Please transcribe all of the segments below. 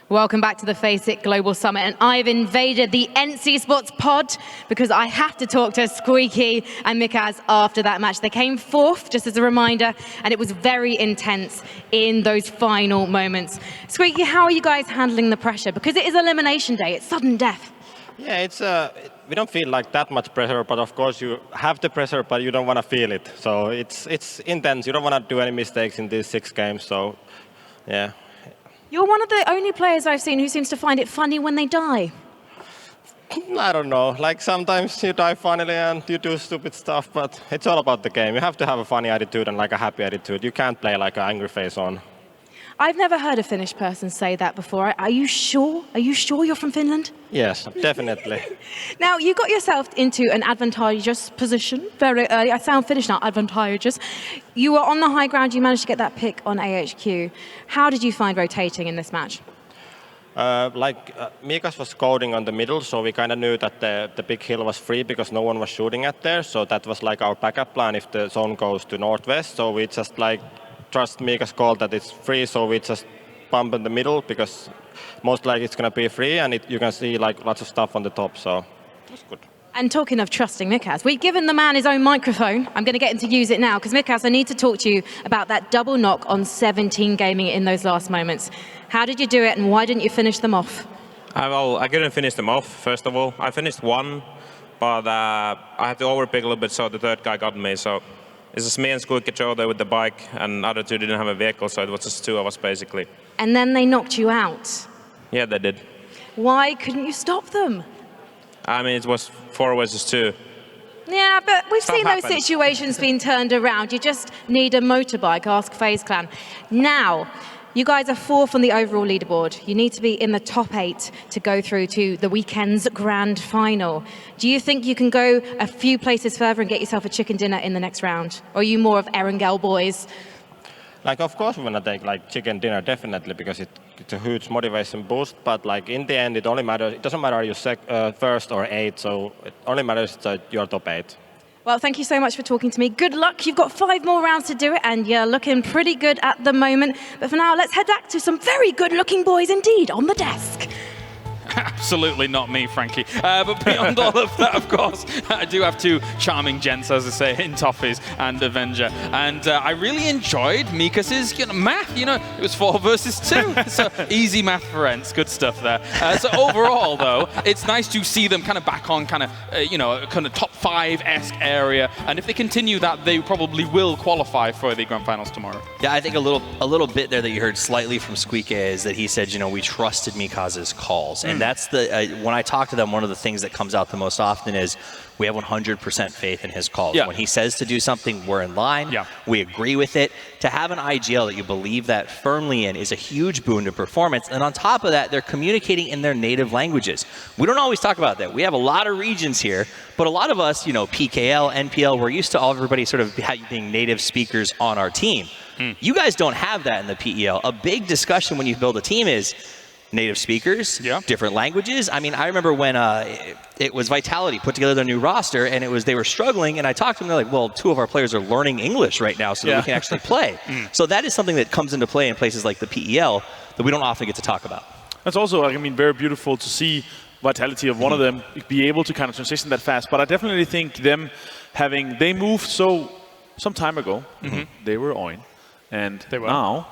Welcome back to the FACEIT Global Summit, and I've invaded the NC Sports pod because I have to talk to Squeaky and Mikas after that match. They came fourth, just as a reminder, and it was very intense in those final moments. Squeaky, how are you guys handling the pressure? Because it is Elimination Day, it's sudden death. Yeah, we don't feel like that much pressure, but of course you have the pressure, but you don't want to feel it. So it's intense. You don't want to do any mistakes in these 6 games, so yeah. You're one of the only players I've seen who seems to find it funny when they die. I don't know, like sometimes you die funnily and you do stupid stuff, but it's all about the game. You have to have a funny attitude and like a happy attitude. You can't play like an angry face on. I've never heard a Finnish person say that before. Are you sure? Are you sure you're from Finland? Yes, definitely. Now, you got yourself into an advantageous position. Very early. I sound Finnish now, advantageous. You were on the high ground. You managed to get that pick on AHQ. How did you find rotating in this match? Mikas was coding on the middle, so we kind of knew that the big hill was free because no one was shooting at there. So that was like our backup plan if the zone goes to northwest. So we just like trust Mikas' call that it's free, so we just pump in the middle because most likely it's going to be free, and you can see like lots of stuff on the top, so it was good. And talking of trusting Mikas, we've given the man his own microphone. I'm going to get him to use it now, because Mikas, I need to talk to you about that double knock on 17 gaming in those last moments. How did you do it, and why didn't you finish them off? Well, I couldn't finish them off, first of all. I finished one, but I had to overpick a little bit, so the third guy got me, so it's just me and Squeaky there with the bike, and other 2 didn't have a vehicle, so it was just 2 of us, basically. And then they knocked you out. Yeah, they did. Why couldn't you stop them? I mean, it was 4 versus 2. Yeah, but we've Stuff seen happens. those situations being turned around. You just need a motorbike, ask FaZe Clan. Now, you guys are 4th on the overall leaderboard. You need to be in the top 8 to go through to the weekend's grand final. Do you think you can go a few places further and get yourself a chicken dinner in the next round? Or are you more of Erangel boys? Like, of course we want to take like chicken dinner, definitely, because it's a huge motivation boost, but like in the end it only matters, it doesn't matter are you first or 8, so it only matters that you're top 8. Well, thank you so much for talking to me. Good luck. You've got 5 more rounds to do it, and you're looking pretty good at the moment. But for now, let's head back to some very good-looking boys indeed on the desk. Absolutely not me, Frankie. But beyond all of that, of course, I do have 2 charming gents, as I say, in Toffees and Avenger. And I really enjoyed Mikas's math. It was 4 versus 2. So easy math for Ents. Good stuff there. So overall, though, it's nice to see them kind of back on kind of top 5-esque area. And if they continue that, they probably will qualify for the Grand Finals tomorrow. Yeah, I think a little bit there that you heard slightly from Squeaky is that he said, we trusted Mikas's calls. And that's when I talk to them, one of the things that comes out the most often is we have 100% faith in his calls. Yeah. When he says to do something, we're in line. Yeah. We agree with it. To have an IGL that you believe that firmly in is a huge boon to performance. And on top of that, they're communicating in their native languages. We don't always talk about that. We have a lot of regions here, but a lot of us, PKL, NPL, we're used to everybody sort of being native speakers on our team. You guys don't have that in the PEL. A big discussion when you build a team is native speakers, different languages. I mean, I remember when it was Vitality put together their new roster, and they were struggling, and I talked to them, they're like, well, 2 of our players are learning English right now so that we can actually play. So that is something that comes into play in places like the PEL that we don't often get to talk about. That's also, very beautiful to see Vitality of one of them be able to kind of transition that fast. But I definitely think they moved some time ago, they were OIN, and now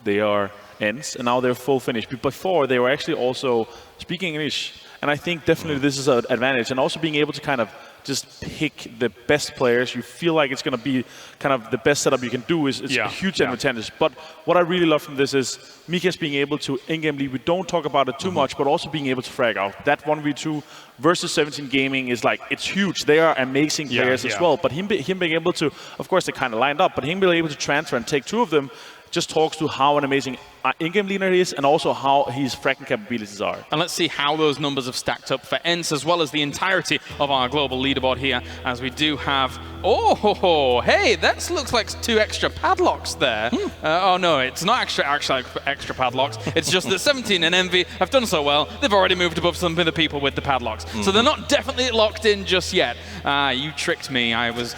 they are Ents, and now they're full Finnish. Before, they were actually also speaking English, and I think definitely this is an advantage, and also being able to kind of just pick the best players. You feel like it's going to be kind of the best setup you can do is a huge advantage. But what I really love from this is Mikas being able to, in-game lead, we don't talk about it too much, but also being able to frag out. That 1v2 versus 17 gaming is like, it's huge. They are amazing players as well, but him being able to, of course they kind of lined up, but him being able to transfer and take 2 of them just talks to how an amazing in-game leader he is, and also how his fracking capabilities are. And let's see how those numbers have stacked up for Ents, as well as the entirety of our global leaderboard here, as we do have... hey, that looks like 2 extra padlocks there. Oh no, it's not extra padlocks. It's just that 17 and Envy have done so well, they've already moved above some of the people with the padlocks. So they're not definitely locked in just yet. You tricked me. I was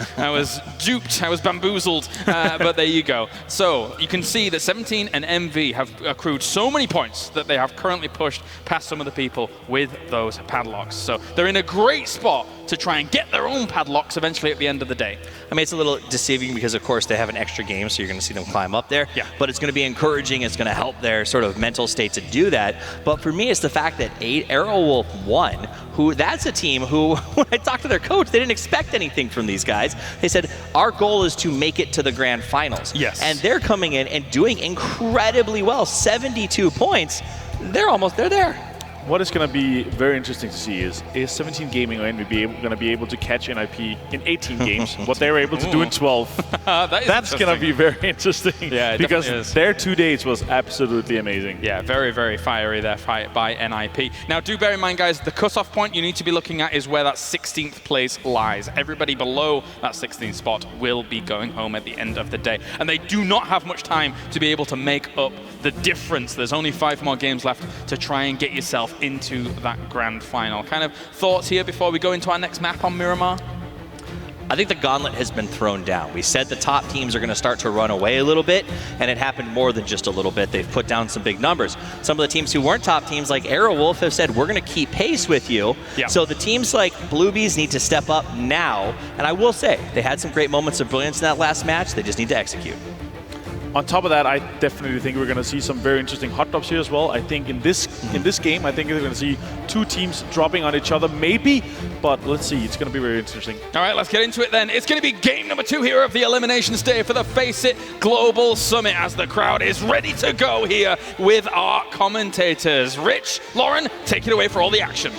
duped. I was bamboozled. But there you go. So you can see that 17 and Envy have accrued so many points that they have currently pushed past some of the people with those padlocks. So they're in a great spot to try and get their own padlocks eventually at the end of the day. I mean, it's a little deceiving because, of course, they have an extra game, so you're going to see them climb up there. Yeah. But it's going to be encouraging. It's going to help their sort of mental state to do that. But for me, it's the fact that Aerowolf won, that's a team who, when I talked to their coach, they didn't expect anything from these guys. They said, our goal is to make it to the grand finals. Yes. And they're coming in and doing incredibly well, 72 points. They're there. What is going to be very interesting to see is 17 Gaming going to be able to catch NIP in 18 games, what they were able to do in 12. That's going to be very interesting. Yeah, because their 2 days was absolutely amazing. Yeah, very, very fiery there by NIP. Now, do bear in mind, guys, the cutoff point you need to be looking at is where that 16th place lies. Everybody below that 16th spot will be going home at the end of the day. And they do not have much time to be able to make up the difference. There's only 5 more games left to try and get yourself into that grand final. Kind of thoughts here before we go into our next map on Miramar? I think the gauntlet has been thrown down. We said the top teams are going to start to run away a little bit, and it happened more than just a little bit. They've put down some big numbers. Some of the teams who weren't top teams, like Aerowolf, have said, we're going to keep pace with you. Yeah. So the teams like Bluebees need to step up now. And I will say, they had some great moments of brilliance in that last match. They just need to execute. On top of that, I definitely think we're going to see some very interesting hot drops here as well. I think in this game, I think we're going to see 2 teams dropping on each other, maybe. But let's see. It's going to be very interesting. All right, let's get into it then. It's going to be game number 2 here of the Eliminations Day for the FACEIT Global Summit as the crowd is ready to go here with our commentators. Rich, Lauren, take it away for all the action.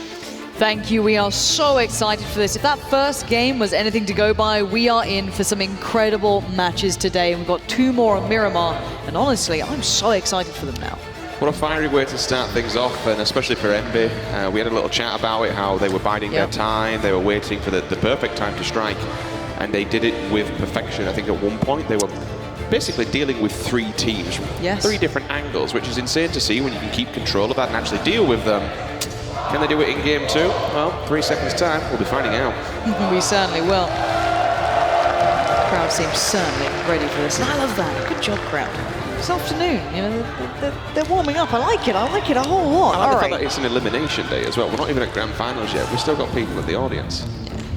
Thank you. We are so excited for this. If that first game was anything to go by, we are in for some incredible matches today. We've got 2 more on Miramar, and honestly, I'm so excited for them now. What a fiery way to start things off, and especially for MB. We had a little chat about it, how they were biding their time, they were waiting for the perfect time to strike, and they did it with perfection. I think at one point they were basically dealing with 3 teams, 3 different angles, which is insane to see when you can keep control of that and actually deal with them. Can they do it in game 2? Well, 3 seconds time, we'll be finding out. We certainly will. Crowd seems certainly ready for this, and I love that. Good job, crowd. This afternoon, you know, they're warming up. I like it a whole lot. I like the fact that it's an elimination day as well. We're not even at grand finals yet. We've still got people in the audience.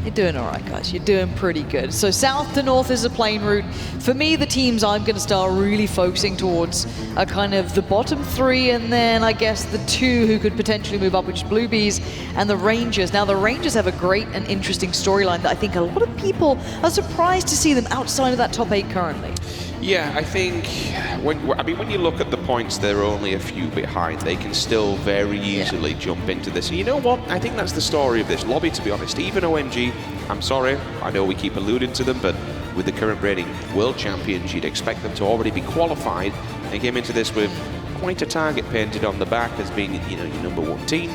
You're doing all right, guys. You're doing pretty good. So south to north is a plane route. For me, the teams I'm going to start really focusing towards are kind of the bottom 3, and then I guess the 2 who could potentially move up, which is Bluebees and the Rangers. Now, the Rangers have a great and interesting storyline that I think a lot of people are surprised to see them outside of that top 8 currently. Yeah, I think when you look at the points, they're only a few behind. They can still very easily jump into this. And you know what? I think that's the story of this lobby, to be honest. Even OMG, I'm sorry, I know we keep alluding to them, but with the current reigning world champions, you'd expect them to already be qualified and came into this with quite a target painted on the back as being, you know, your number 1 team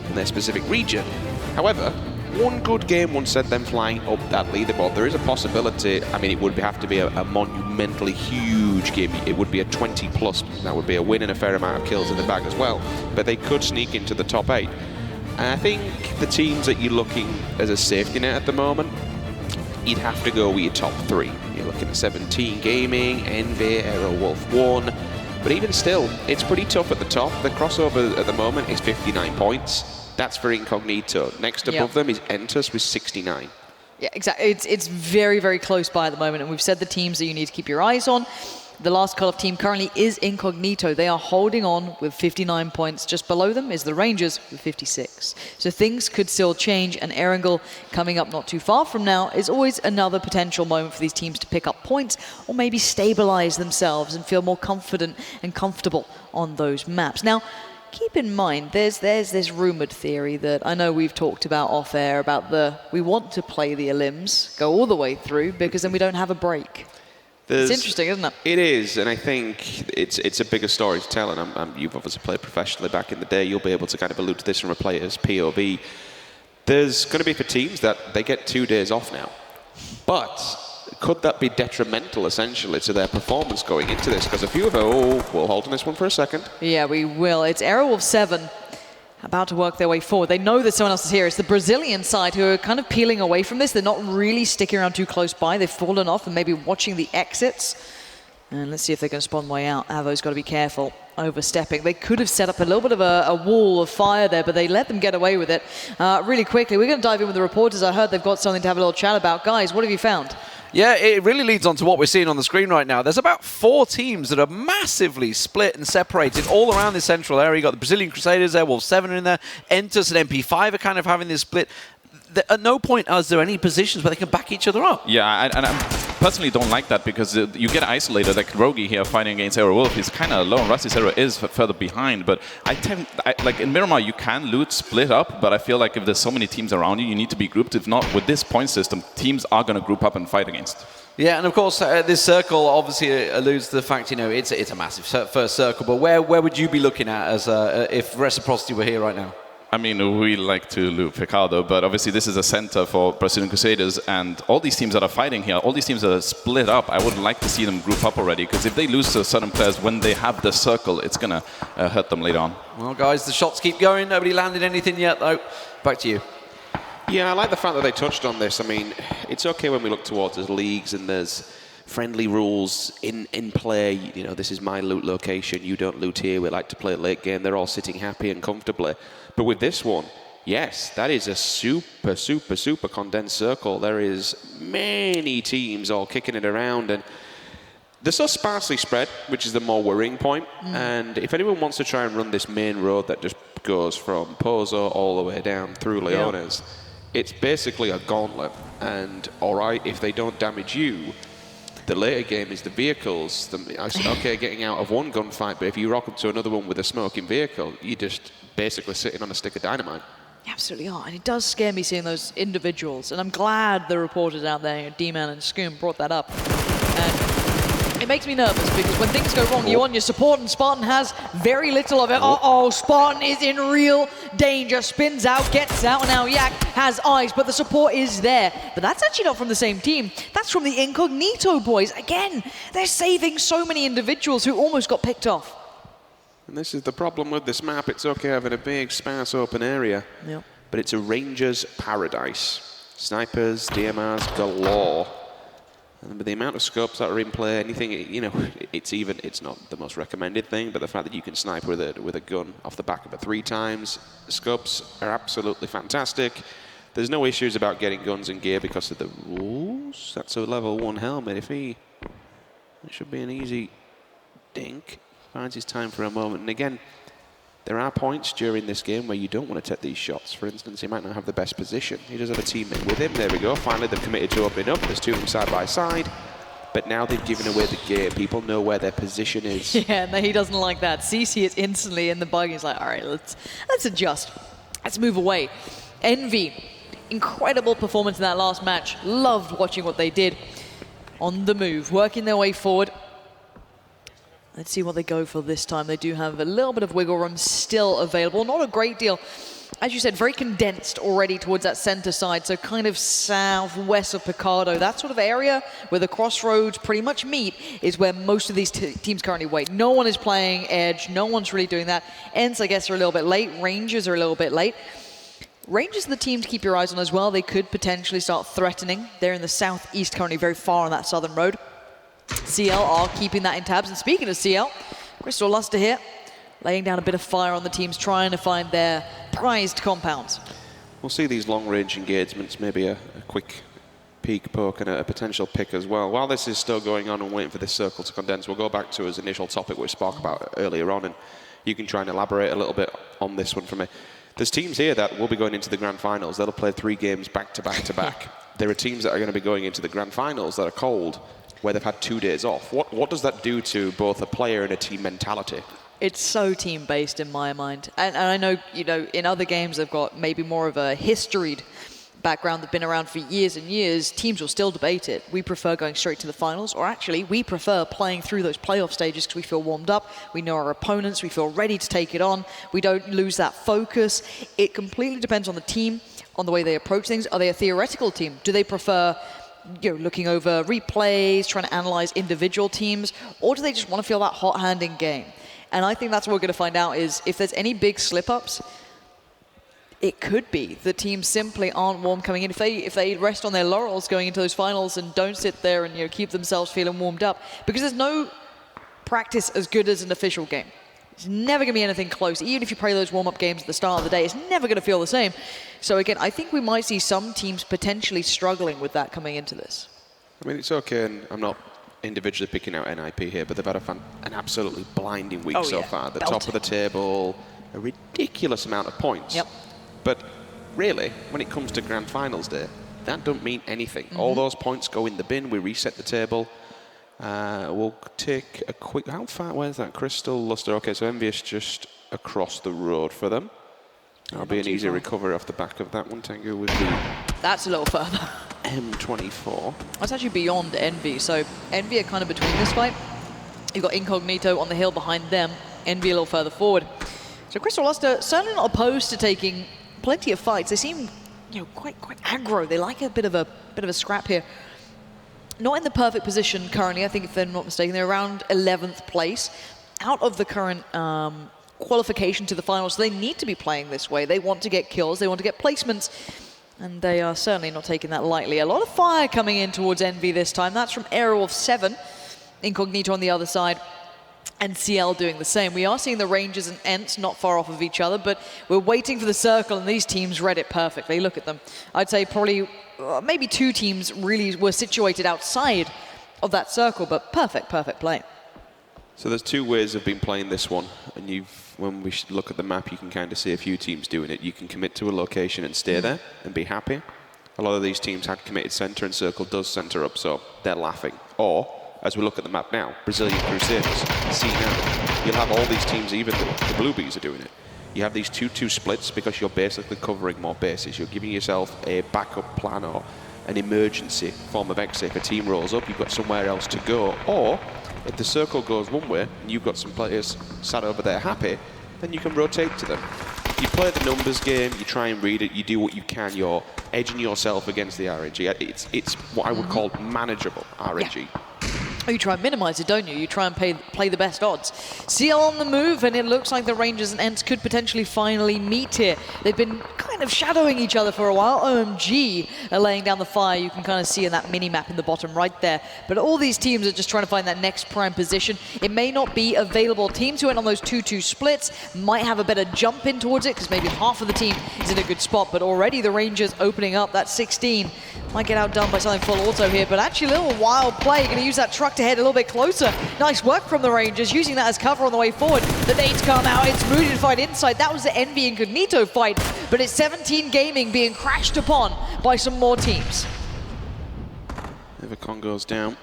in their specific region. However, one good game won't send them flying up that leaderboard. There is a possibility. I mean, it would have to be a monumentally huge game. It would be a 20+. That would be a win and a fair amount of kills in the bag as well. But they could sneak into the top 8. And I think the teams that you're looking as a safety net at the moment, you'd have to go with your top 3. You're looking at 17 Gaming, Envy, Aerowolf 1. But even still, it's pretty tough at the top. The crossover at the moment is 59 points. That's for Incognito. Next above them is Entus with 69. Yeah, exactly. It's very, very close by at the moment, and we've said the teams that you need to keep your eyes on. The last cut-off team currently is Incognito. They are holding on with 59 points. Just below them is the Rangers with 56. So things could still change, and Erangel coming up not too far from now is always another potential moment for these teams to pick up points or maybe stabilize themselves and feel more confident and comfortable on those maps. Now, keep in mind, there's this rumored theory that I know we've talked about off air about we want to play the elims, go all the way through, because then we don't have a break. It's interesting, isn't it? It is, and I think it's a bigger story to tell, and you've obviously played professionally back in the day. You'll be able to kind of allude to this from a player's POV. There's going to be for teams that they get 2 days off now. But could that be detrimental, essentially, to their performance going into this? Because a few of them, we'll hold on this one for a second. Yeah, we will. It's Aerowolf 7 about to work their way forward. They know that someone else is here. It's the Brazilian side who are kind of peeling away from this. They're not really sticking around too close by. They've fallen off and maybe watching the exits. And let's see if they're going to spawn way out. Avo's got to be careful, overstepping. They could have set up a little bit of a wall of fire there, but they let them get away with it really quickly. We're going to dive in with the reporters. I heard they've got something to have a little chat about. Guys, what have you found? Yeah, it really leads on to what we're seeing on the screen right now. There's about 4 teams that are massively split and separated all around this central area. You've got the Brazilian Crusaders there, Wolf 7 in there, Entus and MP5 are kind of having this split. At no point is there any positions where they can back each other up. Yeah, and I personally don't like that because you get isolated. Like Rogi here fighting against Aero Wolf, he's kind of alone. Rusty Zero is further behind, but like in Miramar, you can loot split up, but I feel like if there's so many teams around you, you need to be grouped. If not, with this point system, teams are going to group up and fight against. Yeah, and of course, this circle obviously alludes to the fact, it's a massive first circle, but where would you be looking at as if Reciprocity were here right now? I mean, we like to loot Pecado, but obviously this is a center for Brazilian Crusaders, and all these teams that are fighting here, all these teams that are split up, I would like to see them group up already, because if they lose to certain players when they have the circle, it's going to hurt them later on. Well, guys, the shots keep going. Nobody landed anything yet, though. Back to you. Yeah, I like the fact that they touched on this. I mean, it's okay when we look towards the leagues and there's friendly rules in play. This is my loot location. You don't loot here. We like to play a late game. They're all sitting happy and comfortably. But with this one, yes, that is a super, super, super condensed circle. There is many teams all kicking it around, and they're so sparsely spread, which is the more worrying point. And if anyone wants to try and run this main road that just goes from Pozo all the way down through Leones, it's basically a gauntlet. And all right, if they don't damage you, the later game is the vehicles. Okay, getting out of one gunfight, but if you rock up to another one with a smoking vehicle, you're just basically sitting on a stick of dynamite. You absolutely are, and it does scare me seeing those individuals, and I'm glad the reporters out there, D-Man and Scoom, brought that up. And it makes me nervous, because when things go wrong, you want your support, and Spartan has very little of it. Uh-oh, Spartan is in real danger, spins out, gets out, and now Yak has eyes, but the support is there. But that's actually not from the same team. That's from the Incognito boys. Again, they're saving so many individuals who almost got picked off. And this is the problem with this map. It's okay having a big, sparse, open area, but it's a ranger's paradise. Snipers, DMRs galore. And with the amount of scopes that are in play, anything, it's not the most recommended thing, but the fact that you can snipe with a gun off the back of it 3 times, scopes are absolutely fantastic. There's no issues about getting guns and gear because of the rules. That's a level 1 helmet. It should be an easy dink. Finds his time for a moment. And again, there are points during this game where you don't want to take these shots. For instance, he might not have the best position. He does have a teammate with him. There we go. Finally, they've committed to opening up. There's 2 of them side by side. But now they've given away the gear. People know where their position is. Yeah, no, he doesn't like that. CC is instantly in the bug. He's like, all right, let's adjust. Let's move away. Envy, incredible performance in that last match. Loved watching what they did on the move, working their way forward. Let's see what they go for this time. They do have a little bit of wiggle room still available. Not a great deal. As you said, very condensed already towards that center side. So kind of southwest of Picado. That sort of area where the crossroads pretty much meet is where most of these teams currently wait. No one is playing Edge. No one's really doing that. Ents, I guess, are a little bit late. Rangers are a little bit late. Rangers are the team to keep your eyes on as well. They could potentially start threatening. They're in the southeast currently, very far on that southern road. CL are keeping that in tabs. And speaking of CL, Crystal Luster here, laying down a bit of fire on the teams, trying to find their prized compounds. We'll see these long-range engagements, maybe a quick peek poke and a potential pick as well. While this is still going on and waiting for this circle to condense, we'll go back to his initial topic we spoke about earlier on, and you can try and elaborate a little bit on this one for me. There's teams here that will be going into the grand finals. They'll play 3 games back to back to back. There are teams that are going to be going into the grand finals that are cold, where they've had 2 days off. What does that do to both a player and a team mentality? It's so team-based in my mind. And I know, in other games they've got maybe more of a historied background that's been around for years and years. Teams will still debate it. We prefer going straight to the finals, or actually we prefer playing through those playoff stages because we feel warmed up, we know our opponents, we feel ready to take it on, we don't lose that focus. It completely depends on the team, on the way they approach things. Are they a theoretical team? Do they prefer looking over replays, trying to analyze individual teams, or do they just want to feel that hot hand in game? And I think that's what we're going to find out is if there's any big slip-ups, it could be the teams simply aren't warm coming in. If they rest on their laurels going into those finals and don't sit there and keep themselves feeling warmed up, because there's no practice as good as an official game. It's never going to be anything close. Even if you play those warm-up games at the start of the day, it's never going to feel the same. So again, I think we might see some teams potentially struggling with that coming into this. I mean, it's okay, and I'm not individually picking out NIP here, but they've had an absolutely blinding week so far. The top of the table, a ridiculous amount of points. Yep. But really, when it comes to Grand Finals day, that don't mean anything. All those points go in the bin, we reset the table. We'll take a quick... How far? Where's that? Crystal, Luster. Okay, so Envious just across the road for them. That'll be an easy recovery off the back of that one. Tengu with the... That's a little further. M24. That's actually beyond Envy. So Envy are kind of between this fight. You've got Incognito on the hill behind them. Envy a little further forward. So Crystal Luster certainly not opposed to taking plenty of fights. They seem, quite aggro. They like a bit of a scrap here. Not in the perfect position currently. I think if they're not mistaken, they're around 11th place, out of the current qualification to the finals. So they need to be playing this way. They want to get kills. They want to get placements. And they are certainly not taking that lightly. A lot of fire coming in towards Envy this time. That's from Aerowolf 7. Incognito on the other side. And CL doing the same. We are seeing the Rangers and Ents not far off of each other, but we're waiting for the circle, and these teams read it perfectly. Look at them. I'd say probably maybe two teams really were situated outside of that circle, but perfect play. So there's two ways of been playing this one, and when we look at the map, you can kind of see a few teams doing it. You can commit to a location and stay there and be happy. A lot of these teams had committed center, and circle does center up, so they're laughing. Or, as we look at the map now, Brazilian Crusaders. See now, you'll have all these teams, even the Bluebees are doing it. You have these 2-2 splits because you're basically covering more bases. You're giving yourself a backup plan or an emergency form of exit. If a team rolls up, you've got somewhere else to go. Or, if the circle goes one way and you've got some players sat over there happy, then you can rotate to them. You play the numbers game, you try and read it, you do what you can, you're edging yourself against the RNG. It's what I would call manageable RNG. Yeah. Oh, you try and minimize it, don't you? You try and play the best odds. CL on the move, and it looks like the Rangers and Ents could potentially finally meet here. They've been kind of shadowing each other for a while. OMG are laying down the fire. You can kind of see in that mini-map in the bottom right there. But all these teams are just trying to find that next prime position. It may not be available. Teams who went on those 2-2 splits might have a better jump in towards it, because maybe half of the team is in a good spot. But already the Rangers opening up. That 16 might get outdone by something full auto here, but actually a little wild play. Going to use that truck to head a little bit closer. Nice work from the Rangers, using that as cover on the way forward. The nades come out, it's Moody to fight inside. That was the Envy Incognito fight, but it's 17 Gaming being crashed upon by some more teams. Evercon goes down.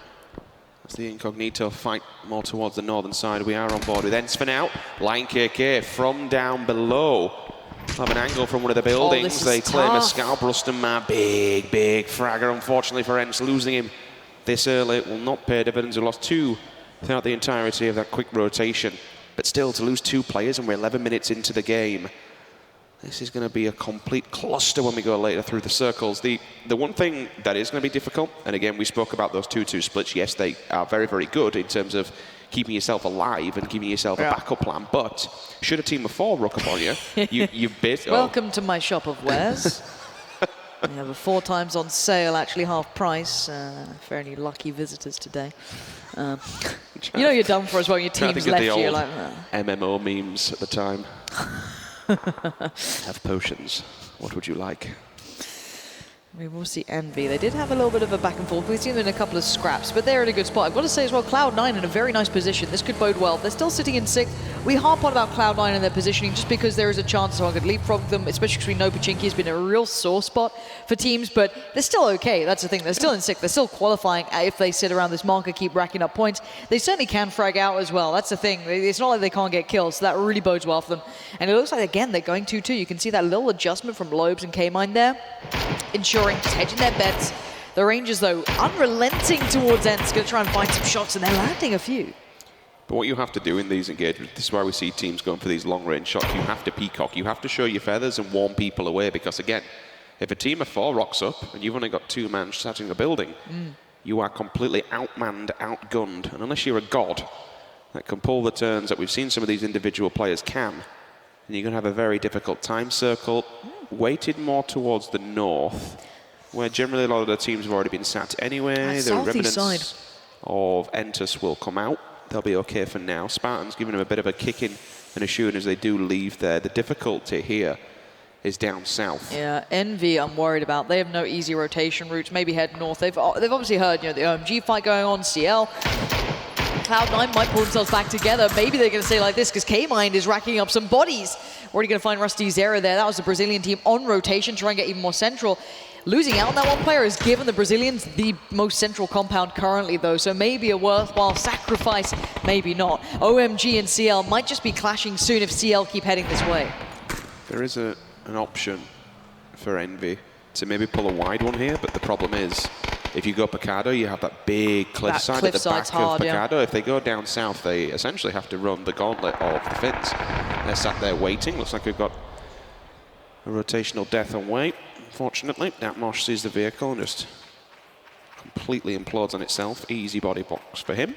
That's the Incognito fight more towards the northern side. We are on board with Ents for now. Line KK from down below. Have an angle from one of the buildings. They claim a scalp. Rustam, big fragger, unfortunately for Ents. Losing him this early will not pay dividends. We lost two throughout the entirety of that quick rotation. But still, to lose two players, and we're 11 minutes into the game, this is going to be a complete cluster when we go later through the circles. The one thing that is going to be difficult, and again, we spoke about those 2-2 splits. Yes, they are very, very good in terms of keeping yourself alive and giving yourself a backup plan. But should a team of 4 rock up on you, you've bit. Welcome to my shop of wares. We have a 4 times on sale, actually half price, for any lucky visitors today. You're done for as well. Your team's left you. Like MMO memes at the time. Have potions. What would you like? We will see Envy. They did have a little bit of a back and forth. We've seen them in a couple of scraps, but they're in a good spot. I've got to say as well, Cloud9 in a very nice position. This could bode well. They're still sitting in 6th. We harp on about Cloud9 and their positioning just because there is a chance someone could leapfrog them, especially because we know Pachinki has been a real sore spot for teams, but they're still okay. That's the thing. They're still in 6th. They're still qualifying if they sit around this marker, keep racking up points. They certainly can frag out as well. That's the thing. It's not like they can't get kills, so that really bodes well for them. And it looks like, again, they're going 2-2. You can see that little adjustment from Lobes and K-Mine there, ensuring just hedging their bets. The Rangers, though, unrelenting towards Ents, going to try and find some shots, and they're landing a few. But what you have to do in these engagements, this is why we see teams going for these long-range shots. You have to peacock. You have to show your feathers and warn people away, because, again, if a team of 4 rocks up and you've only got 2 men sat in a building, you are completely outmanned, outgunned. And unless you're a god that can pull the turns that we've seen some of these individual players can, and you're going to have a very difficult time. Circle weighted more towards the north, where generally a lot of the teams have already been sat anyway. The remnants of Entus will come out. They'll be okay for now. Spartan's giving them a bit of a kick in and assuring as they do leave there. The difficulty here is down south. Yeah, Envy I'm worried about. They have no easy rotation routes. Maybe head north. They've obviously heard, you know, the OMG fight going on, CL. Cloud9 might pull themselves back together. Maybe they're going to say like this because K-Mind is racking up some bodies. Already going to find Rusty Zera there. That was the Brazilian team on rotation, trying to get even more central. Losing out on that one player has given the Brazilians the most central compound currently, though, so maybe a worthwhile sacrifice, maybe not. OMG and CL might just be clashing soon if CL keep heading this way. There is an option for Envy to maybe pull a wide one here, but the problem is, if you go Picado, you have that big cliffside at the back of Picado. Yeah. If they go down south, they essentially have to run the gauntlet of the Finns. They're sat there waiting. Looks like we've got a rotational death on way. Unfortunately, Datmosh sees the vehicle and just completely implodes on itself. Easy body box for him.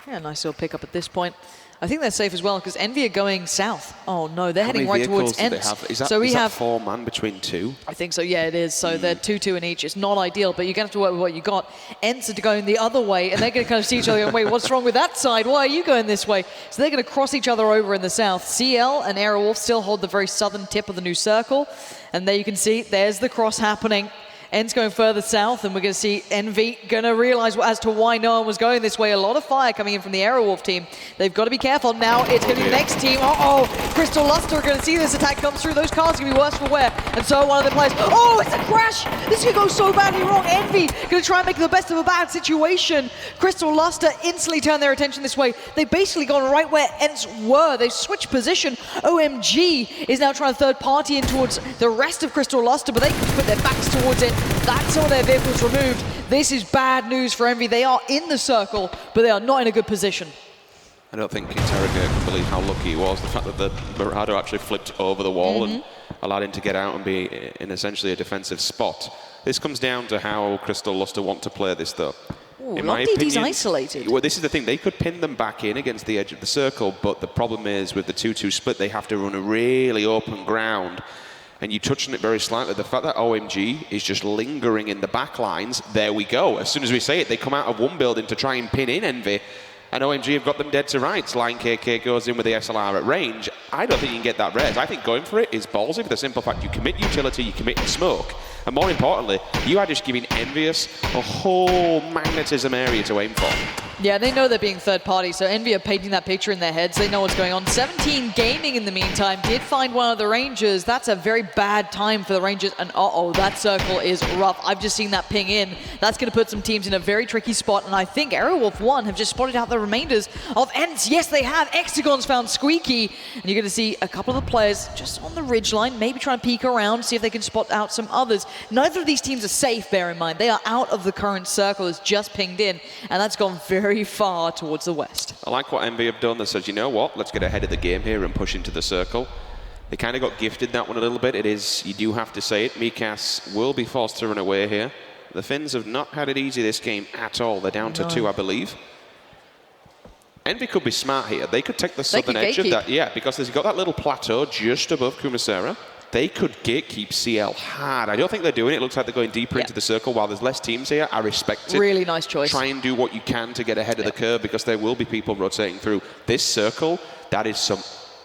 Yeah, nice little pickup at this point. I think they're safe as well because Envy are going south. Oh no, they're heading right towards Ents. Is that 4 man between 2? I think so, yeah, it is. So they're 2-2 in each. It's not ideal, but you're going to have to work with what you got. Ents are going the other way, and they're going to kind of see each other and wait, what's wrong with that side? Why are you going this way? So they're going to cross each other over in the south. CL and Aerowolf still hold the very southern tip of the new circle. And there you can see, there's the cross happening. Ents going further south, and we're going to see Envy going to realize as to why no one was going this way. A lot of fire coming in from the Aerowolf team. They've got to be careful. Now it's going to be the next team. Uh-oh, Crystal Luster are going to see this attack come through. Those cars are going to be worse for wear. And so one of the players, oh, it's a crash. This could go so badly wrong. Envy going to try and make the best of a bad situation. Crystal Luster instantly turn their attention this way. They've basically gone right where Ents were. They switched position. OMG is now trying to third party in towards the rest of Crystal Luster, but they can put their backs towards it. That's all their vehicles removed. This is bad news for Envy. They are in the circle, but they are not in a good position. I don't think Interrogator can believe how lucky he was. The fact that the Murado actually flipped over the wall and allowed him to get out and be in essentially a defensive spot. This comes down to how Crystal Luster want to play this, though. In my opinion, isolated. Well, this is the thing. They could pin them back in against the edge of the circle, but the problem is with the 2-2 split, they have to run a really open ground. And you touched on it very slightly, the fact that OMG is just lingering in the back lines, there we go. As soon as we say it, they come out of one building to try and pin in Envy, and OMG have got them dead to rights. Line KK goes in with the SLR at range. I don't think you can get that res. I think going for it is ballsy for the simple fact you commit utility, you commit smoke, and more importantly, you are just giving Envious a whole magnetism area to aim for. Yeah, they know they're being third party, so Envy are painting that picture in their heads. They know what's going on. 17 Gaming, in the meantime, did find one of the Rangers. That's a very bad time for the Rangers, and uh-oh, that circle is rough. I've just seen that ping in. That's going to put some teams in a very tricky spot, and I think Aerowolf 1 have just spotted out the remainders of Ents. Yes, they have. Hexagon's found Squeaky, and you're going to see a couple of the players just on the ridgeline, maybe try and peek around, see if they can spot out some others. Neither of these teams are safe, bear in mind. They are out of the current circle, it's just pinged in, and that's gone very far towards the west. I like what Envy have done. They said, you know what, let's get ahead of the game here and push into the circle. They kind of got gifted that one a little bit. It is, you do have to say it, Mikas will be forced to run away here. The Finns have not had it easy this game at all. They're down to 2, I believe. Envy could be smart here. They could take the southern edge of that. Yeah, because they've got that little plateau just above Kumasera. They could gatekeep CL hard. I don't think they're doing it. It looks like they're going deeper into the circle. While there's less teams here, I respect it. Really nice choice. Try and do what you can to get ahead of the curve because there will be people rotating through. This circle, that is some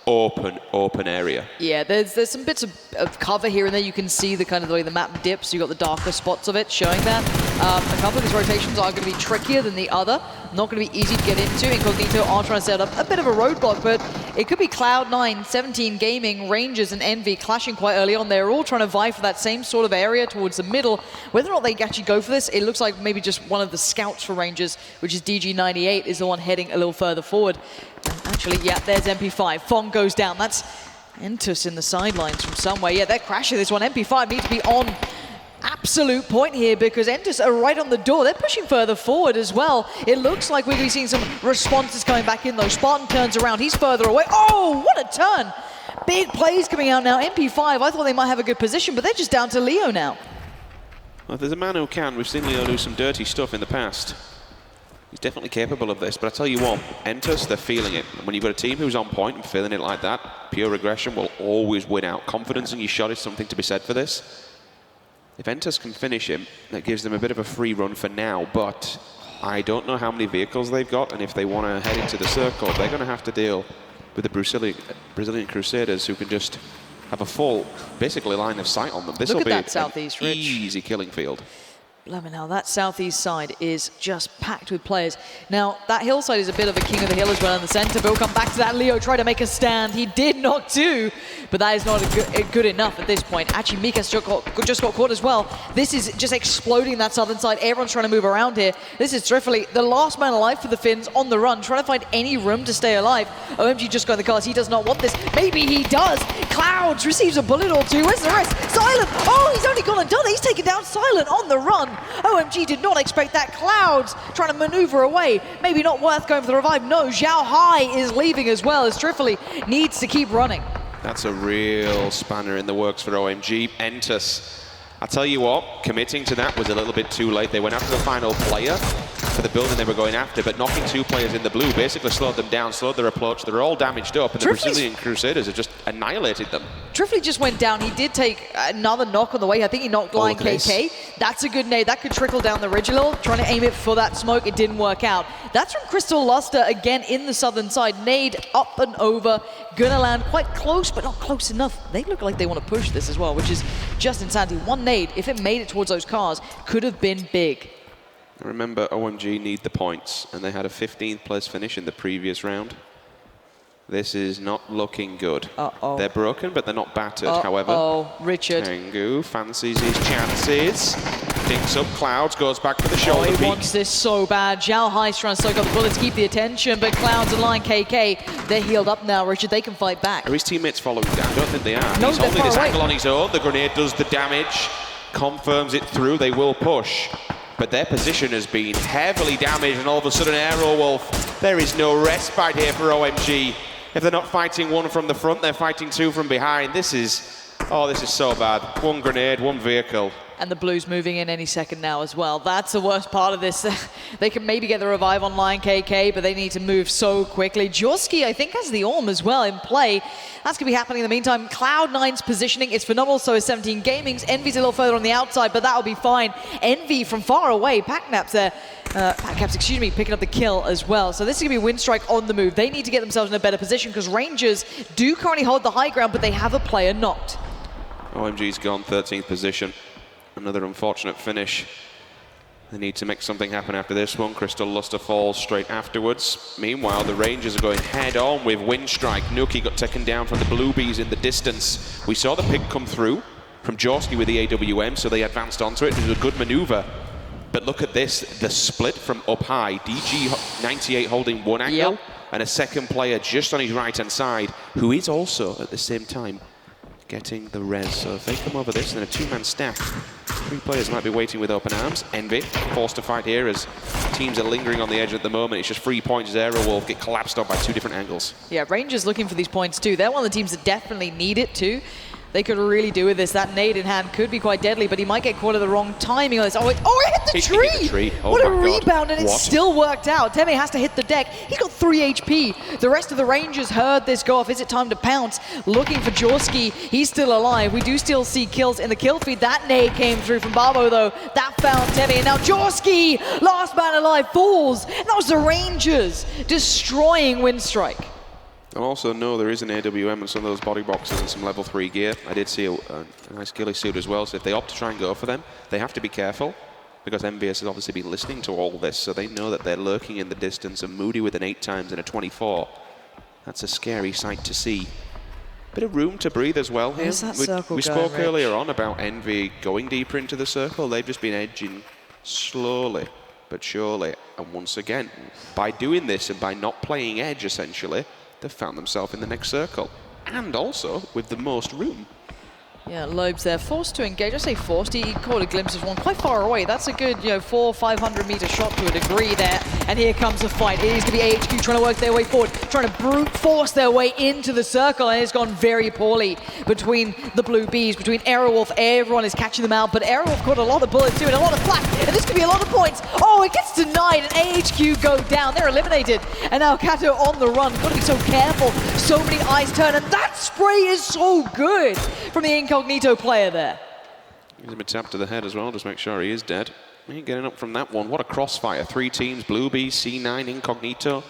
open area. Yeah, there's some bits of cover here and there. You can see the kind of the way the map dips. You've got the darker spots of it showing that. A couple of these rotations are going to be trickier than the other. Not going to be easy to get into. Incognito are trying to set up a bit of a roadblock, but it could be Cloud9, 17 Gaming, Rangers, and Envy clashing quite early on. They're all trying to vie for that same sort of area towards the middle. Whether or not they actually go for this, it looks like maybe just one of the scouts for Rangers, which is DG98, is the one heading a little further forward. And actually, yeah, there's MP5. Fong goes down. That's Entus in the sidelines from somewhere. Yeah, they're crashing this one. MP5 needs to be on absolute point here because Entus are right on the door. They're pushing further forward as well. It looks like we're going to be seeing some responses coming back in though. Spartan turns around. He's further away. Oh, what a turn. Big plays coming out now. MP5, I thought they might have a good position, but they're just down to Leo now. Well, if there's a man who can, we've seen Leo do some dirty stuff in the past. He's definitely capable of this, but I tell you what, Entus, they're feeling it. And when you've got a team who's on point and feeling it like that, pure aggression will always win out. Confidence in your shot is something to be said for this. If Entus can finish him, that gives them a bit of a free run for now, but I don't know how many vehicles they've got, and if they want to head into the circle, they're going to have to deal with the Brazilian Crusaders, who can just have a full, basically, line of sight on them. This will be that southeast, an Rich. easy killing field. Blimey now, that southeast side is just packed with players. Now, that hillside is a bit of a king of the hill as well in the center, but we'll come back to that. Leo tried to make a stand. He did knock two, but that is not good enough at this point. Actually, Mikas just got caught as well. This is just exploding that southern side. Everyone's trying to move around here. This is Trifley, the last man alive for the Finns, on the run, trying to find any room to stay alive. OMG just got in the cars. He does not want this. Maybe he does. Clouds receives a bullet or two. Where's the rest? Silent. Oh, he's only gone and done it. He's taken down Silent on the run. OMG did not expect that. Clouds trying to maneuver away. Maybe not worth going for the revive. No, Zhao Hai is leaving as well, as Trifley needs to keep running. That's a real spanner in the works for OMG. Entus, I tell you what, committing to that was a little bit too late. They went after the final player for the building they were going after, but knocking two players in the blue basically slowed them down, slowed their approach. They're all damaged up, and the Brazilian Crusaders have just annihilated them. Trifley just went down. He did take another knock on the way. I think he knocked Lion KK. That's a good nade. That could trickle down the ridge a little. Trying to aim it for that smoke. It didn't work out. That's from Crystal Luster again in the southern side. Nade up and over. Gonna land quite close, but not close enough. They look like they want to push this as well, which is just insanity. One nade, if it made it towards those cars, could have been big. Remember, OMG need the points, and they had a 15th place finish in the previous round. This is not looking good. They're broken, but they're not battered, however. Richard. Tengu fancies his chances. Dinks up Clouds, goes back for the shoulder he peak. wants this so bad. Zhao Hai's trying to soak up the bullets, keep the attention, but Clouds and Lion KK, they're healed up now, Richard. They can fight back. Are his teammates following down? I don't think they are. No, he's holding this away. angle on his own. The grenade does the damage, confirms it through. They will push. But their position has been heavily damaged, and all of a sudden, Aerowolf, there is no respite here for OMG. If they're not fighting one from the front, they're fighting two from behind. This is so bad. One grenade, one vehicle. And the Blues moving in any second now as well. That's the worst part of this. They can maybe get the revive on Lion KK, but they need to move so quickly. Jorski, I think, has the Orm as well in play. That's going to be happening in the meantime. Cloud9's positioning is phenomenal, so is 17 Gaming's. Envy's a little further on the outside, but that'll be fine. Envy from far away. Packnaps there. Packnaps, excuse me, picking up the kill as well. So this is going to be Windstrike on the move. They need to get themselves in a better position because Rangers do currently hold the high ground, but they have a player knocked. OMG's gone 13th position. Another unfortunate finish. They need to make something happen after this one. Crystal Luster falls straight afterwards. Meanwhile, the Rangers are going head on with Windstrike. Nuki got taken down from the Bluebees in the distance. We saw the pick come through from Jorski with the AWM, so they advanced onto it. It was a good maneuver. But look at this, the split from up high. DG98 holding one angle, and a second player just on his right-hand side, who is also, at the same time, getting the res. So if they come over this, then a two-man stack. Three players might be waiting with open arms. Envy forced to fight here as teams are lingering on the edge at the moment. It's just 3 points as Aerowolf get collapsed on by two different angles. Yeah, Rangers looking for these points too. They're one of the teams that definitely need it too. They could really do with this. That nade in hand could be quite deadly, but he might get caught at the wrong timing on this. Oh, it hit the tree! Hit the tree. Oh, what a my God. rebound, and it still worked out. Teme has to hit the deck. He's got 3 HP. The rest of the Rangers heard this go off. Is it time to pounce? Looking for Jorski. He's still alive. We do still see kills in the kill feed. That nade came through from Babo, though. That found Teme, and now Jorski, last man alive, falls. And that was the Rangers destroying Windstrike. And also know there is an AWM and some of those body boxes and some level 3 gear. I did see a nice ghillie suit as well, so if they opt to try and go for them, they have to be careful because MVS has obviously been listening to all this, so they know that they're lurking in the distance, and Moody with an 8 times and a 24. That's a scary sight to see. Bit of room to breathe as well here. We spoke earlier on about Envy going deeper into the circle. They've just been edging slowly but surely. And once again, by doing this and by not playing edge, essentially, they've found themselves in the next circle. And also with the most room. Yeah, Lobes there, forced to engage. I say forced, he caught a glimpse of one quite far away. That's a good, 400-500 meter shot to a degree there. And here comes the fight. It is to be AHQ trying to work their way forward, trying to brute force their way into the circle, and it's gone very poorly between the Blue Bees, between Aerowolf. Everyone is catching them out, but Aerowolf caught a lot of bullets too, and a lot of flak, and this could be a lot of points. Oh, it gets denied, and AHQ go down. They're eliminated, and now Kato on the run. Got to be so careful. So many eyes turn, and that spray is so good from the Incognito player there. Gives him a tap to the head as well, just make sure he is dead. He ain't getting up from that one. What a crossfire. 3 teams, Blue Bee, C9, Incognito.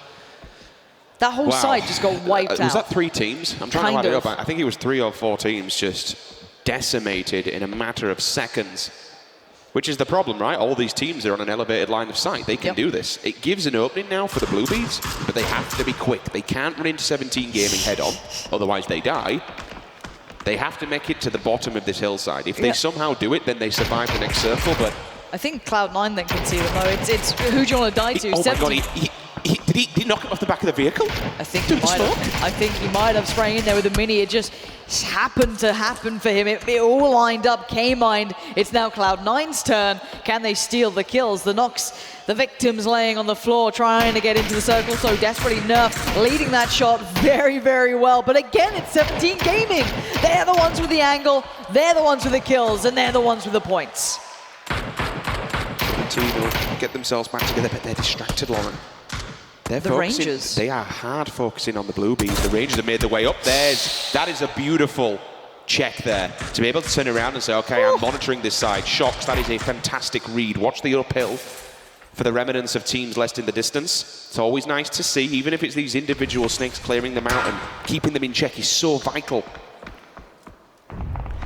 That whole side just got wiped out. Was that 3 teams? I'm trying to add it up. I think it was 3 or 4 teams just decimated in a matter of seconds. Which is the problem, right? All these teams are on an elevated line of sight. They can do this. It gives an opening now for the Blue Bees, but they have to be quick. They can't run into 17 Gaming head on, otherwise they die. They have to make it to the bottom of this hillside. If they somehow do it, then they survive the next circle, but... I think Cloud9 then can see them, though. It's who do you want to die to? Oh my God, did he knock him off the back of the vehicle? I think he might have. I think he might have sprayed in there with a mini. It just happened to happen for him. It all lined up, K-Mind. It's now Cloud9's turn. Can they steal the kills? The knocks, the victims laying on the floor, trying to get into the circle so desperately. Nerf leading that shot very, very well. But again, it's 17 Gaming. They're the ones with the angle, they're the ones with the kills, and they're the ones with the points. Get themselves back together, but they're distracted, Lauren. They're the Rangers. They are hard focusing on the Blue Bees. The Rangers have made their way up. That is a beautiful check there. To be able to turn around and say, okay, I'm monitoring this side. Shocks, that is a fantastic read. Watch the uphill for the remnants of teams left in the distance. It's always nice to see, even if it's these individual snakes clearing them out and keeping them in check is so vital.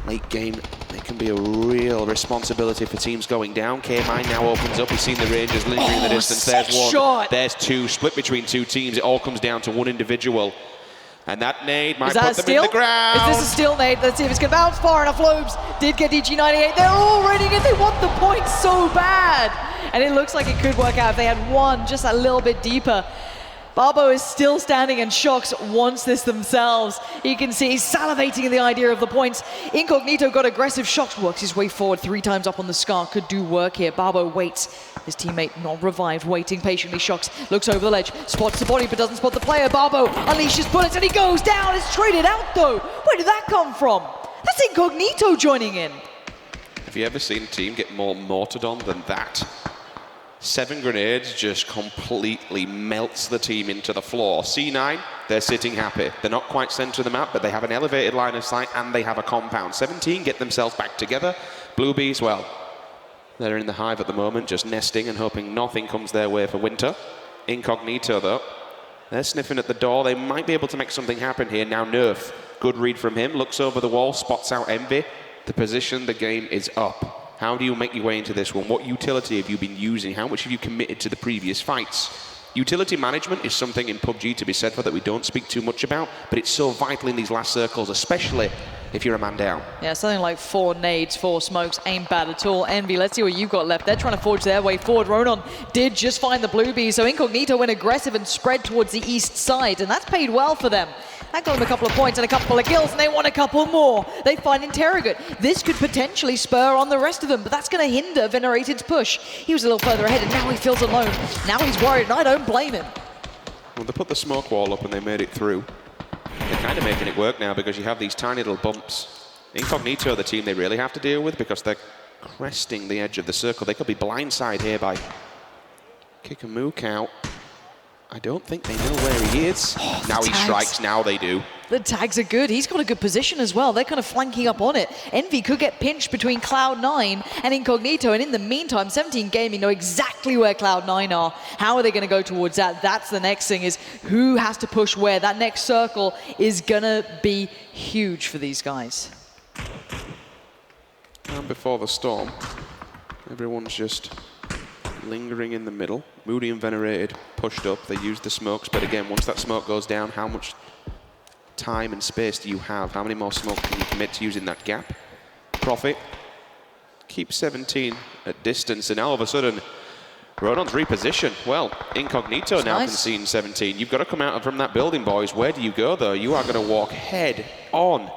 Late game, it can be a real responsibility for teams going down. K-Mine now opens up. He's seen the Rangers lingering in the distance. There's one, shot. There's 2, split between 2 teams. It all comes down to one individual. And that nade might put them in the ground. Is this a steal nade? Let's see if it's going to bounce far enough. Lobes did get DG98. They're all running it. They want the points so bad. And it looks like it could work out if they had one just a little bit deeper. Barbo is still standing, and Shocks wants this themselves. You can see he's salivating in the idea of the points. Incognito got aggressive. Shocks works his way forward 3 times up on the Scar. Could do work here. Barbo waits. His teammate not revived, waiting patiently. Shocks looks over the ledge, spots the body but doesn't spot the player. Barbo unleashes bullets and he goes down. It's traded out though. Where did that come from? That's Incognito joining in. Have you ever seen a team get more mortared on than that? 7 grenades just completely melts the team into the floor. C9, they're sitting happy. They're not quite center of the map, but they have an elevated line of sight and they have a compound. 17 get themselves back together. Blue Bees, well, they're in the hive at the moment, just nesting and hoping nothing comes their way for winter. Incognito, though, they're sniffing at the door. They might be able to make something happen here. Now Nerf, good read from him, looks over the wall, spots out Envy. The position, the game is up. How do you make your way into this one? What utility have you been using? How much have you committed to the previous fights? Utility management is something in PUBG to be said for that we don't speak too much about, but it's so vital in these last circles, especially if you're a man down. Yeah, something like 4 nades, 4 smokes, ain't bad at all. Envy, let's see what you've got left. They're trying to forge their way forward. Ronan did just find the Blue Bees, so Incognito went aggressive and spread towards the east side, and that's paid well for them. That got them a couple of points and a couple of kills, and they want a couple more. They find Interrogate. This could potentially spur on the rest of them, but that's going to hinder Venerated's push. He was a little further ahead, and now he feels alone. Now he's worried, and I don't blame him. Well, they put the smoke wall up and they made it through. They're kind of making it work now because you have these tiny little bumps. Incognito are the team they really have to deal with because they're cresting the edge of the circle. They could be blindside here by kick a mook out. I don't think they know where he is. Oh, now he strikes, now they do. The tags are good. He's got a good position as well. They're kind of flanking up on it. Envy could get pinched between Cloud9 and Incognito, and in the meantime, 17 Gaming know exactly where Cloud9 are. How are they going to go towards that? That's the next thing, is who has to push where. That next circle is going to be huge for these guys. And before the storm, everyone's just lingering in the middle. Moody and Venerated pushed up. They used the smokes, but again, once that smoke goes down, how much time and space do you have? How many more smokes can you commit to using that gap? Profit keeps 17 at distance, and now all of a sudden, Ronon's reposition. Well, Incognito now can see in 17. You've got to come out from that building, boys. Where do you go, though? You are going to walk head on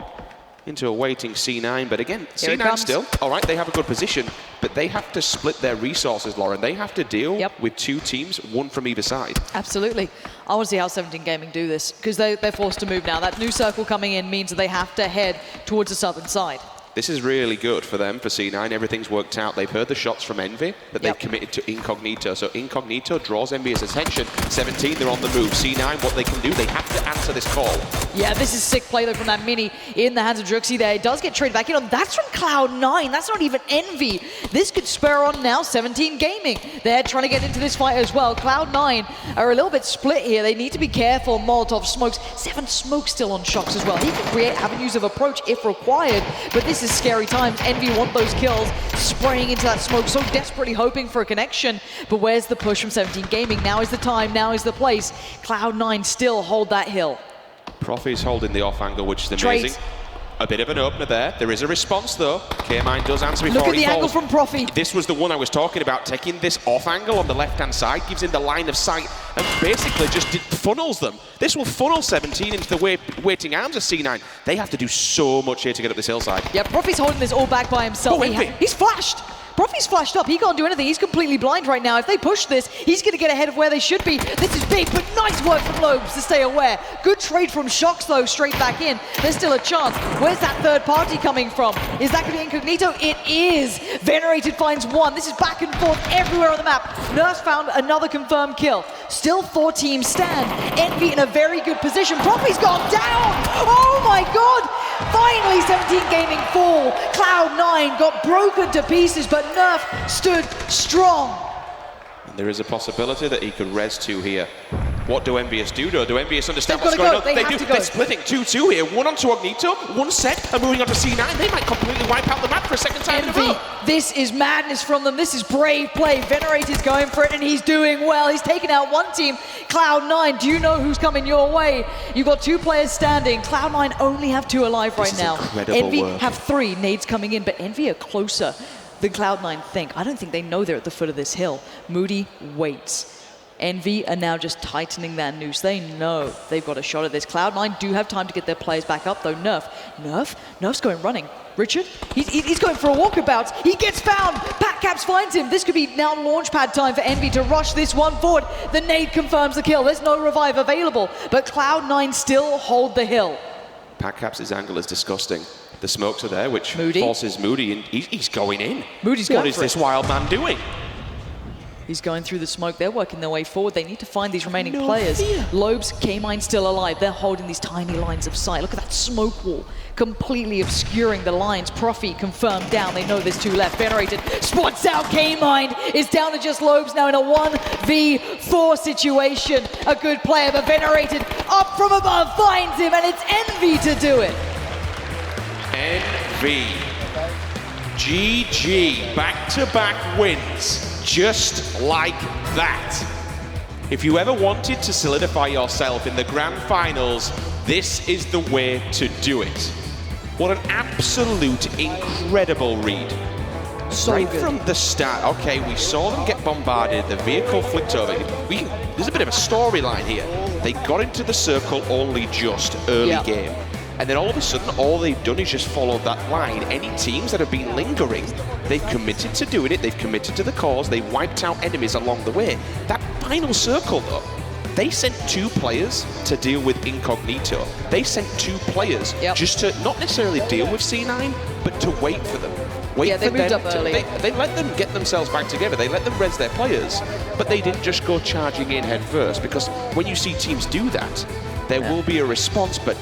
into a waiting C9, but again, Here it C9 comes. still, all right, they have a good position, but they have to split their resources, Lauren. They have to deal with 2 teams, 1 from either side. Absolutely. I want to see how 17 Gaming do this, because they're forced to move now. That new circle coming in means that they have to head towards the southern side. This is really good for them, for C9. Everything's worked out. They've heard the shots from Envy, but they've committed to Incognito. So Incognito draws Envy's attention. 17, they're on the move. C9, what they can do, they have to answer this call. Yeah, this is sick play though from that mini in the hands of Druxy there. It does get traded back in on. That's from Cloud9. That's not even Envy. This could spur on now 17 Gaming. They're trying to get into this fight as well. Cloud9 are a little bit split here. They need to be careful. Molotov smokes. 7 smokes still on Shox as well. He can create avenues of approach if required, but this is scary times. Envy want those kills, spraying into that smoke, so desperately hoping for a connection. But where's the push from 17 Gaming? Now is the time, now is the place. Cloud9 still hold that hill. Profi's holding the off angle, which is amazing. A bit of an opener there. There is a response though. K-Mine does answer before Look at he the angle falls. from Profi. This was the one I was talking about. Taking this off angle on the left-hand side gives him the line of sight and basically just funnels them. This will funnel 17 into the waiting arms of C9. They have to do so much here to get up this hillside. Yeah, Profi's holding this all back by himself. Oh, Envy. He's flashed. Profi's flashed up. He can't do anything. He's completely blind right now. If they push this, he's going to get ahead of where they should be. This is big, but nice work from Lobes to stay aware. Good trade from Shox, though, straight back in. There's still a chance. Where's that third party coming from? Is that going to be Incognito? It is. Venerated finds 1. This is back and forth everywhere on the map. Nurse found another confirmed kill. Still 4 teams stand. Envy in a very good position. Profi's gone down. Oh, my God. Finally, 17 Gaming fall. Cloud9 got broken to pieces, but Nerf stood strong. And there is a possibility that he could res 2 here. What do Envious do though? Do Envious understand what's going on? They do. They're splitting 2-2 here. 1 onto Ognito, 1 set, and moving on to C9. They might completely wipe out the map for a second time in a row. This is madness from them. This is brave play. Venerated's going for it, and he's doing well. He's taken out 1 team. Cloud9, do you know who's coming your way? You've got 2 players standing. Cloud9 only have 2 alive right now. Envy have 3 nades coming in, but Envy are closer than Cloud9 think. I don't think they know they're at the foot of this hill. Moody waits. Envy are now just tightening that noose. They know they've got a shot at this. Cloud9 do have time to get their players back up, though. Nerf's going running. Richard, he's going for a walkabout. He gets found. Pat Caps finds him. This could be now launchpad time for Envy to rush this one forward. The nade confirms the kill. There's no revive available, but Cloud9 still hold the hill. Pat Caps' angle is disgusting. The smokes are there, which forces Moody, and he's going in. Moody's going What is this wild man doing? He's going through the smoke. They're working their way forward. They need to find these remaining players. Lobes, K-Mine still alive. They're holding these tiny lines of sight. Look at that smoke wall, completely obscuring the lines. Profi confirmed down. They know there's 2 left. Venerated spots out. K-Mine is down to just Lobes now in a 1v4 situation. A good player, but Venerated up from above finds him, and it's Envy to do it. Envy. GG. Back-to-back wins. Just like that. If you ever wanted to solidify yourself in the grand finals, this is the way to do it. What an absolute incredible read. So right good. from the start, okay, we saw them get bombarded, the vehicle flicked over. There's a bit of a storyline here. They got into the circle only just early game. And then all of a sudden, all they've done is just followed that line. Any teams that have been lingering, they've committed to doing it, they've committed to the cause, they've wiped out enemies along the way. That final circle, though, they sent 2 players to deal with Incognito. They sent 2 players just to not necessarily deal with C9, but to wait for them. They moved up early. They let them get themselves back together. They let them res their players, but they didn't just go charging in head first, because when you see teams do that, there will be a response, but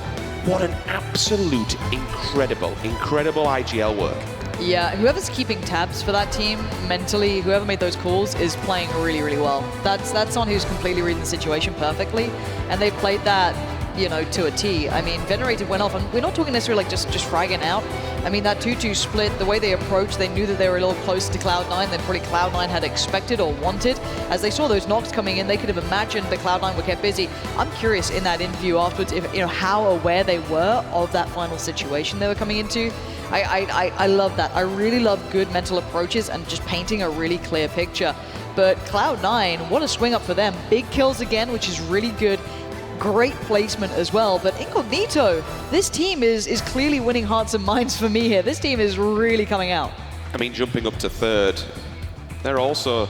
what an absolute incredible IGL work. Yeah, whoever's keeping tabs for that team mentally, whoever made those calls is playing really, really well. That's someone who's completely reading the situation perfectly, and they played that, you know, to a T. I mean, Venerated went off, and we're not talking necessarily like just fragging out. I mean, that 2-2 split, the way they approached, they knew that they were a little closer to Cloud9 than probably Cloud9 had expected or wanted. As they saw those knocks coming in, they could have imagined that Cloud9 were kept busy. I'm curious in that interview afterwards, if you know how aware they were of that final situation they were coming into. I love that. I really love good mental approaches and just painting a really clear picture. But Cloud9, what a swing up for them. Big kills again, which is really good. Great placement as well, but Incognito, this team is clearly winning hearts and minds for me here. This team is really coming out. I mean, jumping up to third, they're also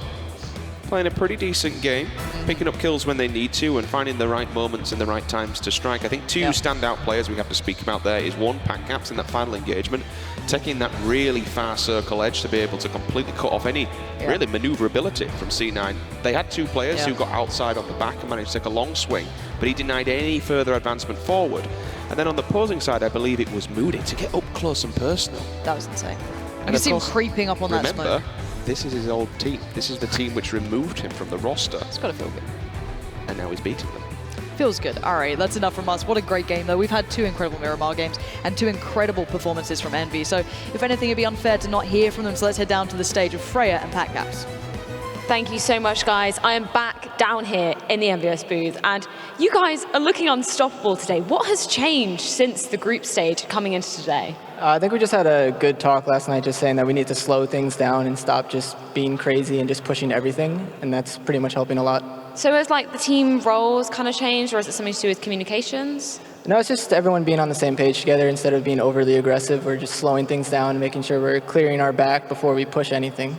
playing a pretty decent game, picking up kills when they need to and finding the right moments and the right times to strike. I think two standout players we have to speak about there is one, PackCaps in that final engagement, taking that really far circle edge to be able to completely cut off any really maneuverability from C9. They had two players who got outside on the back and managed to take a long swing, but he denied any further advancement forward. And then on the opposing side, I believe it was Moody to get up close and personal. That was insane. And you see him creeping up on that smoke. Remember, this is his old team. This is the team which removed him from the roster. It's got to feel good. And now he's beating them. Feels good. All right, that's enough from us. What a great game, though. We've had two incredible Miramar games and two incredible performances from Envy. So if anything, it'd be unfair to not hear from them. So let's head down to the stage of Freya and PackCaps. Thank you so much, guys. I am back down here in the MVS booth, and you guys are looking unstoppable today. What has changed since the group stage coming into today? I think we just had a good talk last night, just saying that we need to slow things down and stop just being crazy and just pushing everything, and that's pretty much helping a lot. So has like the team roles kind of changed, or is it something to do with communications? No, it's just everyone being on the same page together instead of being overly aggressive. We're just slowing things down and making sure we're clearing our back before we push anything.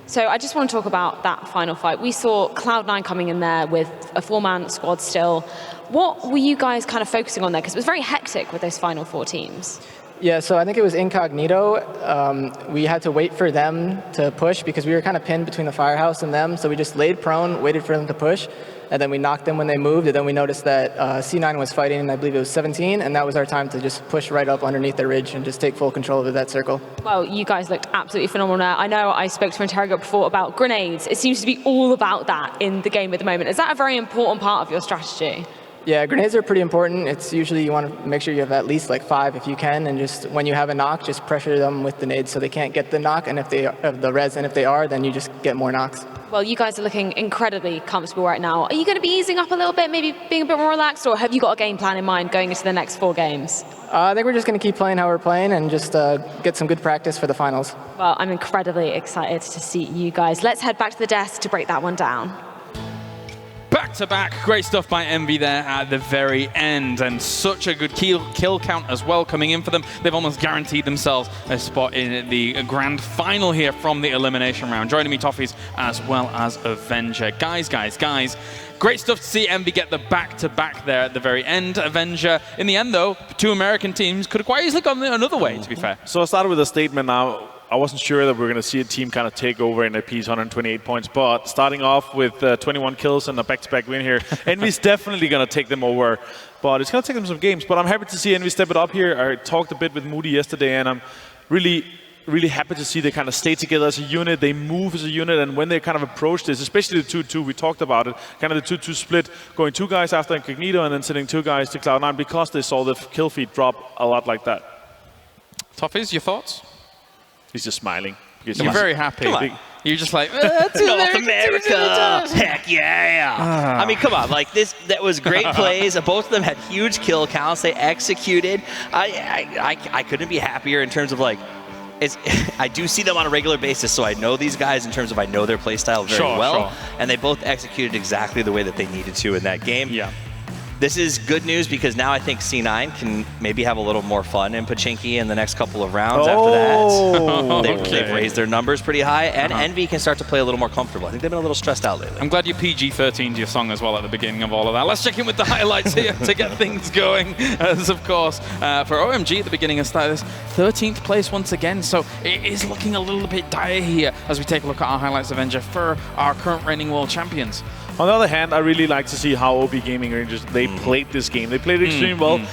So I just want to talk about that final fight. We saw Cloud9 coming in there with a 4-man squad still. What were you guys kind of focusing on there? Because it was very hectic with those final 4 teams. Yeah, so I think it was Incognito. We had to wait for them to push because we were kind of pinned between the Firehouse and them. So we just laid prone, waited for them to push, and then we knocked them when they moved. And then we noticed that C9 was fighting, and I believe it was 17, and that was our time to just push right up underneath the ridge and just take full control of that circle. Well, you guys looked absolutely phenomenal there. I know I spoke to Interrogator before about grenades. It seems to be all about that in the game at the moment. Is that a very important part of your strategy? Yeah, grenades are pretty important. It's usually you want to make sure you have at least like 5 if you can, and just when you have a knock, just pressure them with the nades so they can't get the knock, and if they have the res, and if they are, then you just get more knocks. Well, you guys are looking incredibly comfortable right now. Are you going to be easing up a little bit, maybe being a bit more relaxed, or have you got a game plan in mind going into the next 4 games? I think we're just going to keep playing how we're playing and just get some good practice for the finals. Well, I'm incredibly excited to see you guys. Let's head back to the desk to break that one down. Back-to-back, great stuff by Envy there at the very end, and such a good kill count as well coming in for them. They've almost guaranteed themselves a spot in the grand final here from the elimination round. Joining me, Toffees, as well as Avenger. Guys, great stuff to see Envy get the back-to-back there at the very end. Avenger, in the end though, 2 American teams could have quite easily gone another way, to be fair. So I started with a statement now. I wasn't sure that we were going to see a team kind of take over in a piece, 128 points, but starting off with 21 kills and a back-to-back win here, Envy's definitely going to take them over, but it's going to take them some games. But I'm happy to see Envy step it up here. I talked a bit with Moody yesterday, and I'm really happy to see they kind of stay together as a unit, they move as a unit, and when they kind of approach this, especially the 2-2, we talked about it, kind of the 2-2 split, going 2 guys after Incognito and then sending 2 guys to Cloud9 because they saw the kill feed drop a lot like that. Toffees, your thoughts? He's just smiling. You're very happy. You're just like, North America, heck yeah. I mean, come on, like that was great plays. Both of them had huge kill counts. They executed. I couldn't be happier in terms of like, I do see them on a regular basis, so I know these guys in terms of I know their play style very well. And they both executed exactly the way that they needed to in that game. Yeah. This is good news because now I think C9 can maybe have a little more fun in Pachinki in the next couple of rounds after that. They've raised their numbers pretty high, and Envy can start to play a little more comfortable. I think they've been a little stressed out lately. I'm glad you PG-13'd your song as well at the beginning of all of that. Let's check in with the highlights here to get things going. As of course, for OMG at the beginning of this 13th place once again, so it is looking a little bit dire here as we take a look at our highlights Avenger for our current reigning world champions. On the other hand, I really like to see how OB Gaming Rangers, they played this game. They played it extremely well,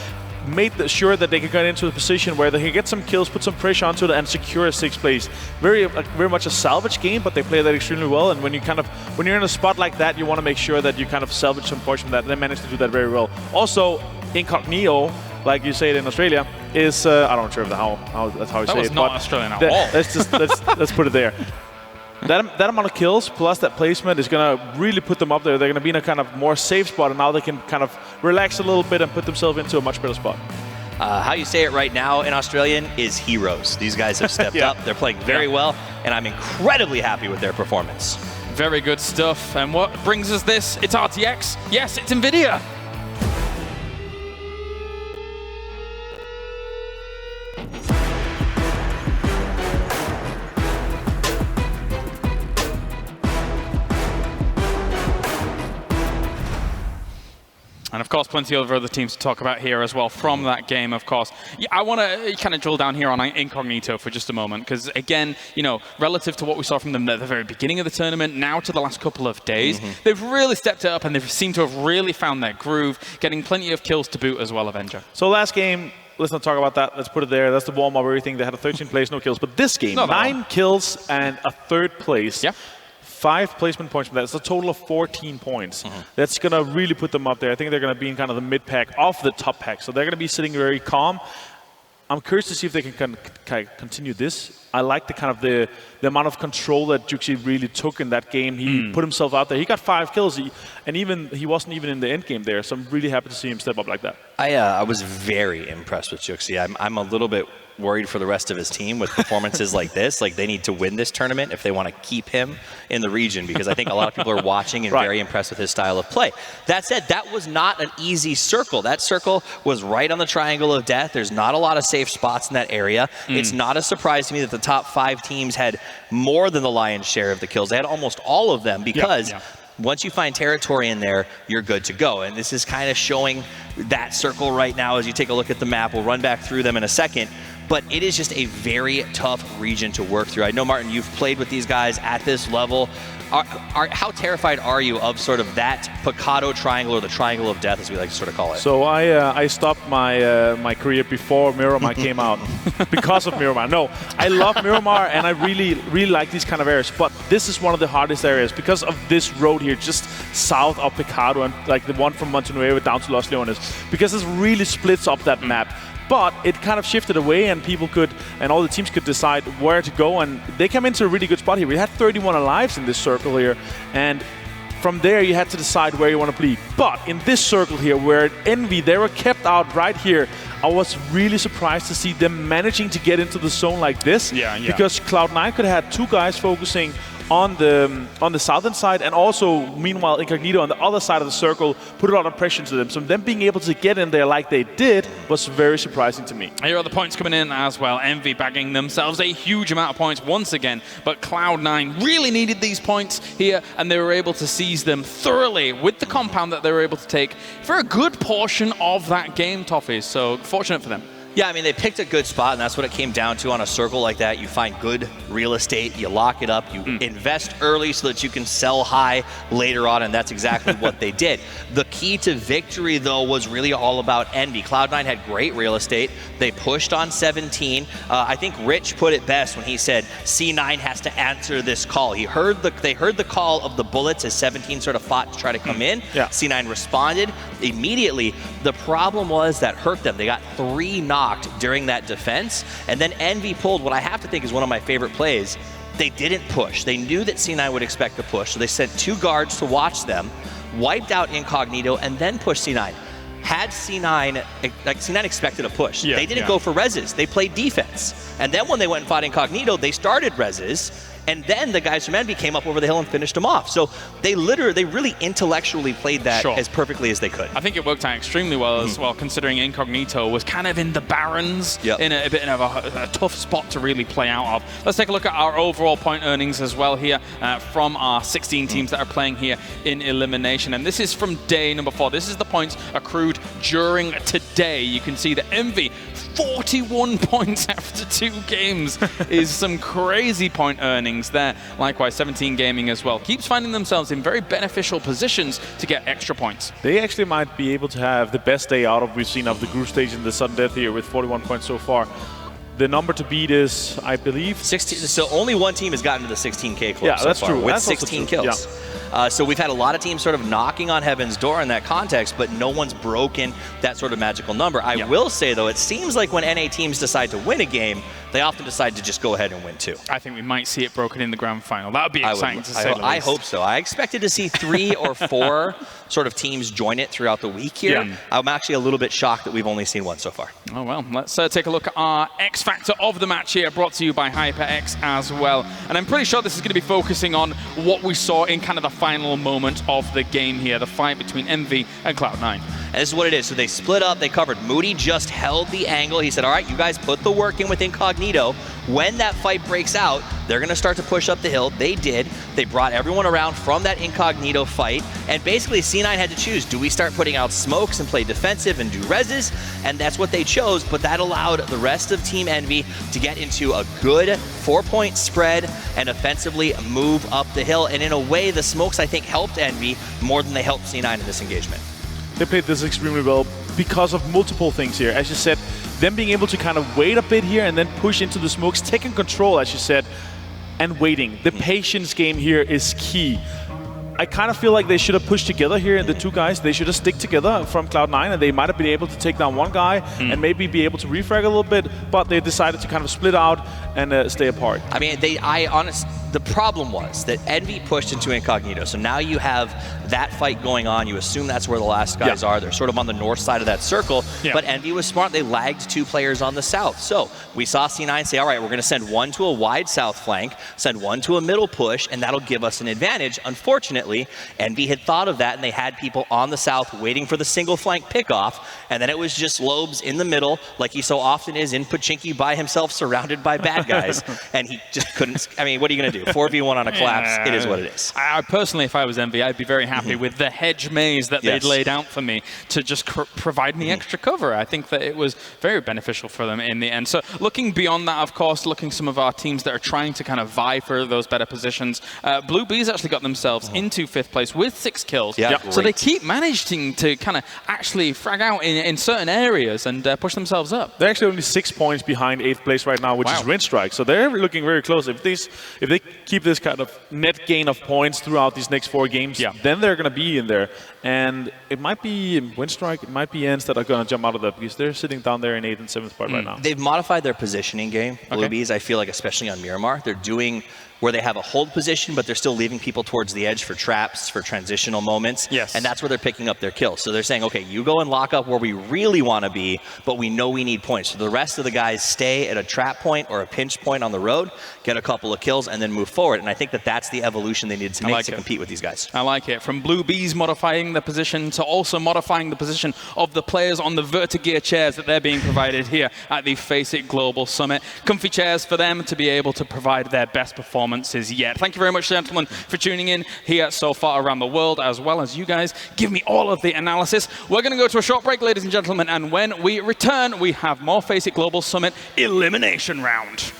made sure that they could get into a position where they could get some kills, put some pressure onto it, and secure a 6th place. Very much a salvage game, but they play that extremely well. And when you're in a spot like that, you want to make sure that you kind of salvage some points from that. And they managed to do that very well. Also, Incognito, like you say it in Australia, is I'm not sure if that's how you say it. That was not Australian at all. Let's put it there. That amount of kills plus that placement is going to really put them up there. They're going to be in a kind of more safe spot, and now they can kind of relax a little bit and put themselves into a much better spot. How you say it right now in Australian is heroes. These guys have stepped up. They're playing very well, and I'm incredibly happy with their performance. Very good stuff. And what brings us this? It's RTX. Yes, it's NVIDIA. of course, plenty of other teams to talk about here as well from that game, of course. Yeah, I want to kind of drill down here on Incognito for just a moment, because again, relative to what we saw from them at the very beginning of the tournament, now to the last couple of days, they've really stepped it up and they've seemed to have really found their groove, getting plenty of kills to boot as well, Avenger. So last game, let's not talk about that. Let's put it there. That's the warm-up, everything. They had a 13th place, no kills. But this game, 9 kills and a 3rd place. Yeah. 5 placement points from that. It's a total of 14 points. That's going to really put them up there. I think they're going to be in kind of the mid-pack of the top pack. So they're going to be sitting very calm. I'm curious to see if they can continue this. I like the kind of the amount of control that Juxi really took in that game. He put himself out there. He got 5 kills, and he wasn't even in the end game there. So I'm really happy to see him step up like that. I was very impressed with Juxi. I'm a little bit worried for the rest of his team with performances like this. Like, they need to win this tournament if they want to keep him in the region, because I think a lot of people are watching and very impressed with his style of play. That said, that was not an easy circle. That circle was right on the triangle of death. There's not a lot of safe spots in that area. It's not a surprise to me that the top 5 teams had more than the lion's share of the kills. They had almost all of them, because once you find territory in there, you're good to go. And this is kind of showing that circle right now as you take a look at the map. We'll run back through them in a second. But it is just a very tough region to work through. I know, Martin, you've played with these guys at this level. How terrified are you of sort of that Picado triangle, or the triangle of death, as we like to sort of call it? So I stopped my career before Miramar came out because of Miramar. No, I love Miramar, and I really like these kind of areas. But this is one of the hardest areas because of this road here, just south of Picado, and like the one from Montenuevo down to Los Leones, because this really splits up that map. But it kind of shifted away, and people could, and all the teams could decide where to go, and they came into a really good spot here. We had 31 alives in this circle here, and from there you had to decide where you want to play. But in this circle here, where Envy, they were kept out right here, I was really surprised to see them managing to get into the zone like this. Because Cloud9 could have had 2 guys focusing on the southern side, and also, meanwhile, Incognito on the other side of the circle put a lot of pressure to them. So them being able to get in there like they did was very surprising to me. Here are the points coming in as well. Envy bagging themselves a huge amount of points once again, but Cloud9 really needed these points here, and they were able to seize them thoroughly with the compound that they were able to take for a good portion of that game, Toffees. So fortunate for them. Yeah, I mean, they picked a good spot, and that's what it came down to on a circle like that. You find good real estate, you lock it up, you invest early so that you can sell high later on, and that's exactly what they did. The key to victory, though, was really all about Envy. Cloud9 had great real estate. They pushed on 17. I think Rich put it best when he said C9 has to answer this call. They heard the call of the bullets as 17 sort of fought to try to come in. C9 responded immediately. The problem was that hurt them. They got 3 knocks during that defense, and then Envy pulled what I have to think is one of my favorite plays. They didn't push. They knew that C9 would expect to push, so they sent 2 guards to watch them, wiped out Incognito, and then pushed C9. Had C9, like C9 expected a push. They didn't go for reses. They played defense. And then when they went and fought Incognito, they started reses. And then the guys from Envy came up over the hill and finished them off. So they really intellectually played that as perfectly as they could. I think it worked out extremely well as well, considering Incognito was kind of in the Barrens, in a bit of a tough spot to really play out of. Let's take a look at our overall point earnings as well here from our 16 teams that are playing here in Elimination. And this is from day number 4. This is the points accrued during today. You can see that Envy, 41 points after 2 games is some crazy point earnings there. Likewise, 17 Gaming as well keeps finding themselves in very beneficial positions to get extra points. They actually might be able to have the best day out of we've seen of the group stage in the sudden death here with 41 points so far. The number to beat is, I believe, 16. So only one team has gotten to the 16K club. Yeah, so that's far, true. With that's 16 kills. So we've had a lot of teams sort of knocking on heaven's door in that context, but no one's broken that sort of magical number. I will say, though, it seems like when NA teams decide to win a game, they often decide to just go ahead and win 2. I think we might see it broken in the grand final. That would be exciting to say the least. I hope so. I expected to see 3 or 4 sort of teams join it throughout the week here. I'm actually a little bit shocked that we've only seen 1 so far. Oh, well, let's take a look at our X Factor of the match here, brought to you by HyperX as well. And I'm pretty sure this is going to be focusing on what we saw in kind of the final moment of the game here, the fight between Envy and Cloud9. And this is what it is. So they split up, they covered. Moody just held the angle. He said, all right, you guys put the work in with Incognito. When that fight breaks out, they're going to start to push up the hill. They did. They brought everyone around from that Incognito fight. And basically, C9 had to choose. Do we start putting out smokes and play defensive and do reses? And that's what they chose. But that allowed the rest of Team Envy to get into a good 4-point spread and offensively move up the hill. And in a way, the smokes, I think, helped Envy more than they helped C9 in this engagement. They played this extremely well because of multiple things here. As you said, them being able to kind of wait a bit here and then push into the smokes, taking control, as you said, and waiting. The patience game here is key. I kind of feel like they should have pushed together here, the two guys. They should have stick together from Cloud9, and they might have been able to take down one guy and maybe be able to refrag a little bit, but they decided to kind of split out and stay apart. I mean, the problem was that Envy pushed into Incognito, so now you have that fight going on. You assume that's where the last guys are. They're sort of on the north side of that circle, but Envy was smart. They lagged 2 players on the south. So we saw C9 say, all right, we're going to send one to a wide south flank, send one to a middle push, and that'll give us an advantage. Unfortunately, Envy had thought of that, and they had people on the south waiting for the single flank pickoff, and then it was just Lobes in the middle, like he so often is in Pochinki by himself, surrounded by bad guys, and he just couldn't. I mean, what are you going to do? 4v1 on a collapse, it is what it is. I personally, if I was Envy, I'd be very happy with the hedge maze that they'd laid out for me to just provide me extra cover. I think that it was very beneficial for them in the end. So looking beyond that, of course, looking some of our teams that are trying to kind of vie for those better positions, Blue Bees actually got themselves into 5th place with 6 kills. So they keep managing to kind of actually frag out in certain areas and push themselves up. They're actually only 6 points behind 8th place right now, which is Rinstrike. So they're looking very close. If they keep this kind of net gain of points throughout these next 4 games, then they're going to be in there. And it might be Winstrike, it might be Ents that are going to jump out of that because they're sitting down there in 8th and 7th spot right now. They've modified their positioning game, Blue Bees, I feel like, especially on Miramar. They're doing where they have a hold position, but they're still leaving people towards the edge for traps, for transitional moments. And that's where they're picking up their kills. So they're saying, okay, you go and lock up where we really want to be, but we know we need points. So the rest of the guys stay at a trap point or a pinch point on the road, get a couple of kills, and then move forward. And I think that that's the evolution they needed to make to compete with these guys. I like it. From Blue Bees modifying the position to also modifying the position of the players on the Vertigear chairs that they're being provided here at the FACEIT Global Summit. Comfy chairs for them to be able to provide their best performances yet. Thank you very much, gentlemen, for tuning in here so far around the world, as well as you guys give me all of the analysis. We're going to go to a short break, ladies and gentlemen, and when we return, we have more FACEIT Global Summit Elimination Round.